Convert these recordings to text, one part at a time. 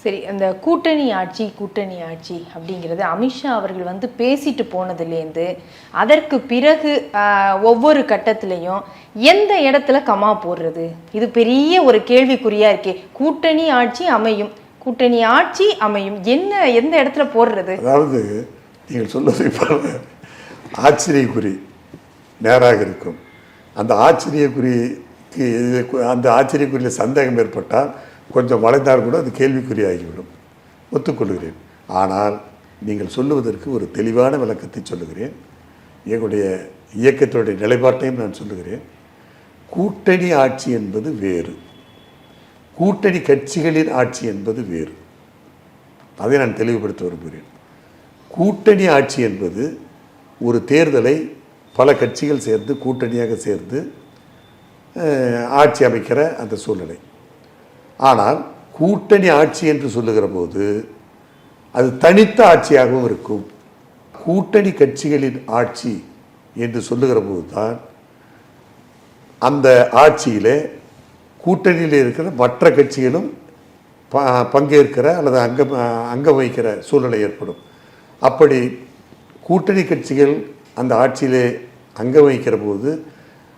சரி, அந்த கூட்டணி ஆட்சி அப்படிங்கிறது அமித்ஷா அவர்கள் வந்து பேசிட்டு போனதுலேருந்து அதற்கு பிறகு ஒவ்வொரு கட்டத்திலையும் எந்த இடத்துல கமா போடுறது, இது பெரிய ஒரு கேள்விக்குறியா இருக்கே. கூட்டணி ஆட்சி அமையும் என்ன, எந்த இடத்துல போடுறது? அதாவது நீங்கள் சொல்வதை போல ஆச்சரியக்குறி நேராக இருக்கும். அந்த ஆச்சரியக்குறியில் சந்தேகம் ஏற்பட்டால் கொஞ்சம் வளைந்தால் கூட அது கேள்விக்குறியாகிவிடும், ஒத்துக்கொள்கிறேன். ஆனால் நீங்கள் சொல்லுவதற்கு ஒரு தெளிவான விளக்கத்தை சொல்லுகிறேன். எங்களுடைய இயக்கத்தினுடைய நிலைப்பாட்டையும் நான் சொல்லுகிறேன். கூட்டணி ஆட்சி என்பது வேறு, கூட்டணி கட்சிகளின் ஆட்சி என்பது வேறு. அதை நான் தெளிவுபடுத்த விரும்புகிறேன். கூட்டணி ஆட்சி என்பது ஒரு தேர்தலை பல கட்சிகள் சேர்ந்து கூட்டணியாக சேர்ந்து ஆட்சி அமைக்கிற அந்த சூழ்நிலை. ஆனால் கூட்டணி ஆட்சி என்று சொல்லுகிற போது அது தனித்த ஆட்சியாகவும் இருக்கும். கூட்டணி கட்சிகளின் ஆட்சி என்று சொல்லுகிற போது தான் அந்த ஆட்சியிலே கூட்டணியில் இருக்கிற மற்ற கட்சிகளும் பங்கேற்கிற அல்லது அங்கம் வகிக்கிற சூழ்நிலை ஏற்படும். அப்படி கூட்டணி கட்சிகள் அந்த ஆட்சியிலே அங்கம் வகிக்கிற போது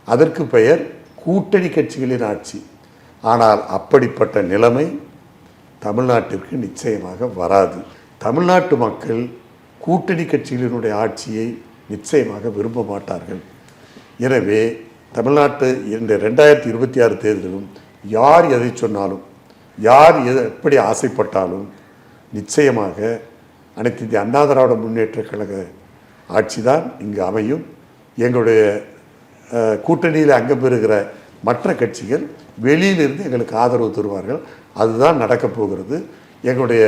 அதற்கு பெயர் கூட்டணி கட்சிகளின் ஆட்சி. ஆனால் அப்படிப்பட்ட நிலைமை தமிழ்நாட்டிற்கு நிச்சயமாக வராது. தமிழ்நாட்டு மக்கள் கூட்டணி கட்சிகளினுடைய ஆட்சியை நிச்சயமாக விரும்ப மாட்டார்கள். எனவே தமிழ்நாட்டு இந்த 2026 தேர்தலும் யார் எதை சொன்னாலும், யார் எப்படி ஆசைப்பட்டாலும் நிச்சயமாக அனைத்து இந்திய அண்ணா திராவிட முன்னேற்ற கழக ஆட்சி தான் இங்கு அமையும். எங்களுடைய கூட்டணியில் அங்கம் பெறுகிற மற்ற கட்சிகள் வெளியிலிருந்து எங்களுக்கு ஆதரவு தருவார்கள். அதுதான் நடக்கப் போகிறது. எங்களுடைய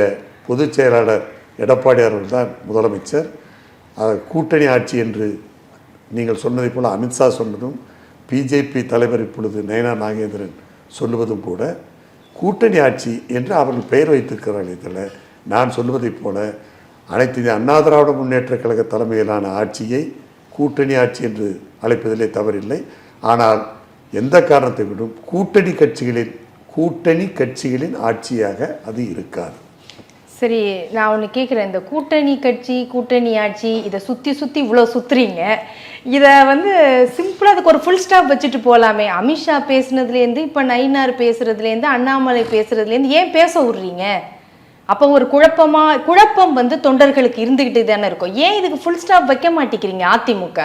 பொதுச் செயலாளர் எடப்பாடியார் தான் முதலமைச்சர். கூட்டணி ஆட்சி என்று நீங்கள் சொன்னதை போல் அமித்ஷா சொன்னதும், பிஜேபி தலைவர் இப்பொழுது நயனா நாகேந்திரன் சொல்லுவதும் கூட கூட்டணி ஆட்சி என்று அவர்கள் பெயர் வைத்திருக்கிறார்களே தவிர, நான் சொல்லுவதைப் போல அனைத்து இந்திய அண்ணா திராவிட முன்னேற்ற கழக தலைமையிலான ஆட்சியை கூட்டணி ஆட்சி என்று அழைப்பதிலே தவறில்லை. ஆனால் எந்த காரணத்தை விடும் கூட்டணி கட்சிகளின் ஆட்சியாக அது இருக்காது. சரி, நான் ஒன்று கேட்குறேன். இந்த கூட்டணி ஆட்சி இதை சுற்றி இவ்வளோ சுற்றுறீங்க. இதை வந்து சிம்பிளாக அதுக்கு ஒரு ஃபுல் ஸ்டாப் வச்சுட்டு போகலாமே. அமித்ஷா பேசுனதுலேருந்து இப்போ நயினார் பேசுறதுலேருந்து அண்ணாமலை பேசுறதுலேருந்து ஏன் பேச விட்றீங்க? அப்போ ஒரு குழப்பம் வந்து தொண்டர்களுக்கு இருந்துக்கிட்டு தானே இருக்கும். ஏன் இதுக்கு ஃபுல் ஸ்டாப் வைக்க மாட்டேங்கிறீங்க அதிமுக?